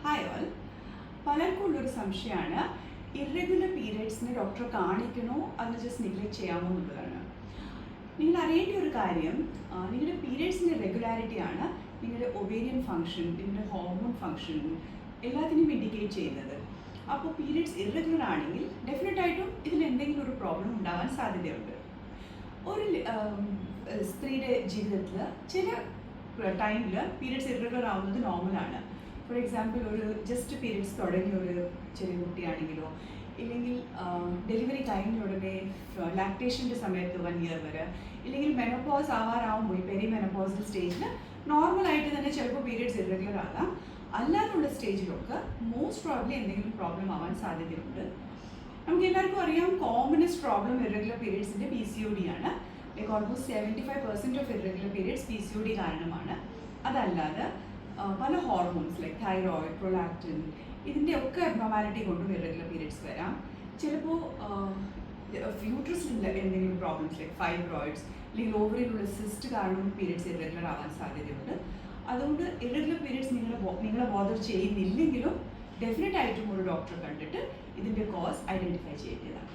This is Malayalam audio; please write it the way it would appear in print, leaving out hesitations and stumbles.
Hi all. പലർക്കും ഉള്ളൊരു സംശയമാണ് ഇറഗുലർ പീരിയഡ്സിന് ഡോക്ടറെ കാണിക്കണോ അതിന് ജസ്റ്റ് നെഗ്ലക്ട് ചെയ്യാമോ എന്നുള്ളതാണ്. നിങ്ങൾ അറിയേണ്ട ഒരു കാര്യം, നിങ്ങളുടെ പീരിയഡ്സിൻ്റെ റെഗുലാരിറ്റിയാണ് നിങ്ങളുടെ ഒവേരിയൻ ഫങ്ഷൻ, നിങ്ങളുടെ ഹോർമോൺ ഫങ്ഷൻ എല്ലാത്തിനും ഇൻഡിക്കേറ്റ് ചെയ്യുന്നത്. അപ്പോൾ പീരിയഡ്സ് ഇറഗുലർ ആണെങ്കിൽ ഡെഫിനറ്റായിട്ടും ഇതിൽ എന്തെങ്കിലും ഒരു പ്രോബ്ലം ഉണ്ടാവാൻ സാധ്യതയുണ്ട്. ഒരു സ്ത്രീയുടെ ജീവിതത്തിൽ ചില ടൈമിൽ പീരിയഡ്സ് ഇറഗുലർ ആവുന്നത് നോർമലാണ്. ഫോർ എക്സാമ്പിൾ, ഒരു ജസ്റ്റ് പീരിയഡ്സ് തുടങ്ങിയ ഒരു ചെറിയ കുട്ടിയാണെങ്കിലോ, ഇല്ലെങ്കിൽ ഡെലിവറി കഴിഞ്ഞുടനെ ലാക്ടേഷൻ്റെ സമയത്ത് 1 ഇയർ വരെ, ഇല്ലെങ്കിൽ മെനോപോസ് ആവാറാവുമ്പോൾ ഈ പെരി മെനോപോസൽ സ്റ്റേജിൽ നോർമലായിട്ട് തന്നെ ചിലപ്പോൾ പീരിയഡ്സ് ഇറഗുലർ ആകാം. അല്ലാതുള്ള സ്റ്റേജിലൊക്കെ മോസ്റ്റ് പ്രോബ്ലി എന്തെങ്കിലും പ്രോബ്ലം ആവാൻ സാധ്യതയുണ്ട്. നമുക്ക് എല്ലാവർക്കും അറിയാം, കോമണസ്റ്റ് പ്രോബ്ലം ഇറഗുലർ പീരിയഡ്സിൻ്റെ PCOD ആണ്. Like almost 75% of irregular periods PCOD കാരണമാണ്. അതല്ലാതെ പല ഹോർമോൺസ് ലൈക്ക് തൈറോയിഡ്, പ്രൊലാക്റ്റിൻ, ഇതിൻ്റെ ഒക്കെ അബ്നോർമാലിറ്റി കൊണ്ടും ഇറഗുലർ പീരിയഡ്സ് വരാം. ചിലപ്പോൾ യൂട്രസിലുള്ള എന്തെങ്കിലും പ്രോബ്ലംസ് ലൈക്ക് ഫൈബ്രോയിഡ്സ് അല്ലെങ്കിൽ ഓവറിയിലുള്ള സിസ്റ്റ് കാരണം പീരിയഡ്സ് ഇറഗുലർ ആവാൻ സാധ്യതയുണ്ട്. അതുകൊണ്ട് ഇറഗുലർ പീരിയഡ്സ് നിങ്ങളെ ബോദർ ചെയ്യുന്നില്ലെങ്കിലും ഡെഫിനറ്റ് ആയിട്ടും ഒരു ഡോക്ടറെ കണ്ടിട്ട് ഇതിൻ്റെ കോസ് ഐഡൻറ്റിഫൈ ചെയ്യേണ്ടതാണ്.